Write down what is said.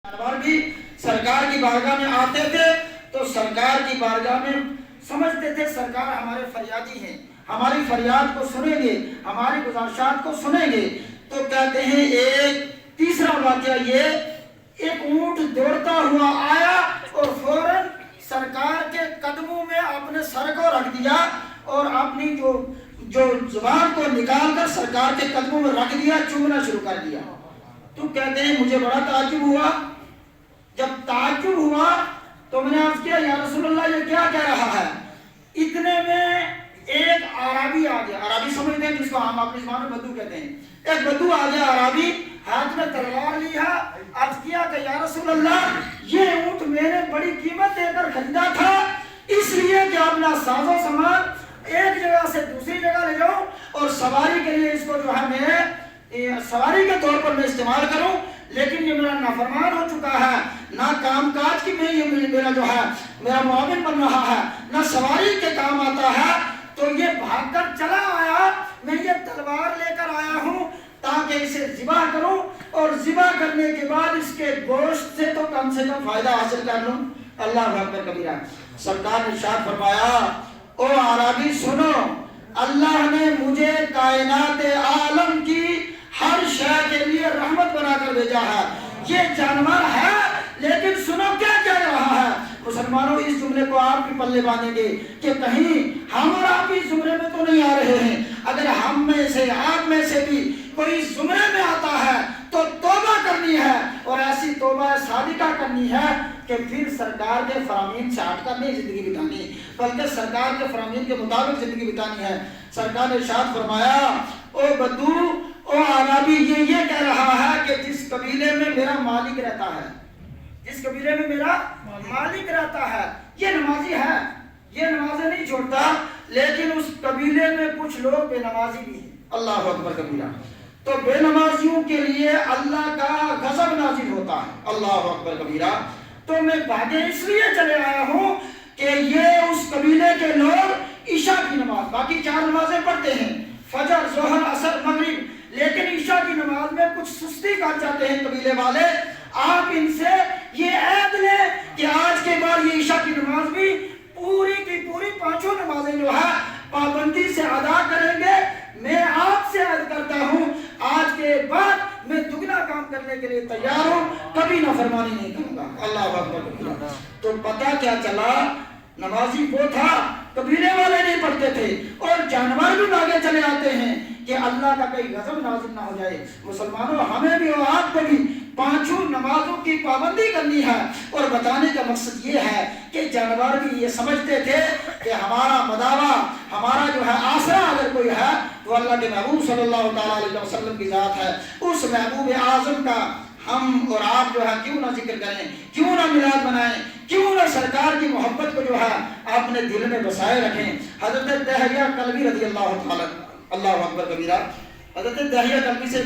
جانور بھی سرکار کی بارگاہ میں آتے تھے تو سرکار کی بارگاہ میں سمجھتے تھے سرکار ہمارے فریادی ہیں، ہماری فریاد کو سنیں گے، ہماری گزارشات کو سنیں گے۔ تو کہتے ہیں ایک تیسرا واقعہ یہ، ایک اونٹ دوڑتا ہوا آیا اور فوراً سرکار کے قدموں میں اپنے سر کو رکھ دیا اور اپنی جو زبان کو نکال کر سرکار کے قدموں میں رکھ دیا، چومنا شروع کر دیا۔ تو کہتے ہیں مجھے بڑا تعجب ہوا۔ جب تعجب ہوا تو میں نے عرض کیا یا رسول اللہ یہ کیا کہہ رہا ہے؟ اتنے میں ایک عربی آ گیا، عربی سمجھتے ہیں جس کو ہم اپنی زبان میں بدو کہتے ہیں۔ ایک بدو آ گیا عربی، ہاتھ میں تلوار لیا، عرض کیا کہ یا رسول اللہ یہ اونٹ میں نے بڑی قیمت دے کر خریدا تھا، اس لیے کہ اپنا ساز و سامان ایک جگہ سے دوسری جگہ لے جاؤں اور سواری کے لیے اس کو جو ہے میں سواری کے طور پر میں استعمال کروں، لیکن یہ میرا نافرمان ہو چکا ہے، نہ کام کاج کی میں یہ میرا جو ہے میرا معاون بن رہا ہے، نہ سواری کے کام آتا ہے۔ تو یہ بھاگ کر چلا آیا، میں یہ تلوار لے کر آیا ہوں تاکہ اسے ذبح کروں اور ذبح کرنے کے بعد اس کے گوشت سے تو کم فائدہ حاصل کر لوں۔ اللہ اکبر کبیرہ۔ سرکار نے ارشاد فرمایا او عربی سنو، اللہ نے مجھے کائنات عالم کی ہر شے کے لیے رحمت بنا کر بھیجا ہے۔ یہ جانور ہے لیکن سنو کیا کہہ رہا ہے۔ مسلمانوں اس جملے کو آپ بھی پلے باندھیں گے کہ کہیں ہم اور آپ اس زمرے میں تو نہیں آ رہے ہیں۔ اگر ہم میں سے آپ میں سے بھی کوئی اس زمرے میں آتا ہے تو توبہ کرنی ہے، اور ایسی توبہ صادقہ کرنی ہے کہ پھر سرکار کے فرامین سے ہٹ کر نہیں زندگی بتانی، بلکہ سرکار کے فرامین کے مطابق زندگی بتانی ہے۔ سرکار نے ارشاد فرمایا او بدو او عربی یہ کہہ رہا ہے کہ جس قبیلے میں میرا مالک رہتا ہے، جس قبیلے میں میرا مالک رہتا ہے یہ نمازی ہے، یہ نمازیں نہیں چھوڑتا، لیکن اس قبیلے میں کچھ لوگ بے نمازی بھی ہیں۔ اللہ اکبر کبیرہ۔ تو بے نمازیوں کے لیے اللہ کا غضب نازل ہوتا ہے۔ اللہ اکبر کبیرہ۔ تو میں بھاگے اس لیے چلے آیا ہوں کہ یہ اس قبیلے کے لوگ عشاء کی نماز، باقی 4 نمازیں پڑھتے ہیں، فجر، ظہر، عصر، مغرب، لیکن عشاء کی نماز میں کچھ سستی کر جاتے ہیں قبیلے والے۔ آپ ان سے یہ عہد لیں کہ آج کے بعد یہ عشاء کی نماز بھی پوری کی پوری 5 نمازیں جو ہے پابندی سے ادا کریں گے۔ میں آپ سے عہد کرتا ہوں آج کے بعد میں دگنا کام کرنے کے لیے تیار ہوں، کبھی نافرمانی نہیں کروں گا۔ اللہ اکبر۔ تو پتہ کیا چلا، نمازی وہ تھا، قبیلے والے نہیں پڑھتے تھے، اور جانور بھی آگے چلے آتے ہیں کہ اللہ کا کوئی غضب نازل نہ ہو جائے۔ مسلمانوں ہمیں بھی اور آپ کو بھی 5 نمازوں کی پابندی کرنی ہے، اور بتانے کا مقصد یہ ہے کہ جانور بھی یہ سمجھتے تھے کہ ہمارا مداوا، ہمارا جو ہے آسرا اگر کوئی ہے تو اللہ کے محبوب صلی اللہ تعالیٰ علیہ وسلم کی ذات ہے۔ اس محبوب اعظم کا ہم اور آپ جو ہے کیوں نہ ذکر کریں، کیوں نہ میلاد منائیں، کیوں نہ سرکار کی محبت کو جو ہے اپنے دل میں بسائے رکھیں۔ حضرت دہیہ کلبی رضی اللہ تعالیٰ، اللہ اکبر کبیرہ، حضرت دہیہ کلبی سے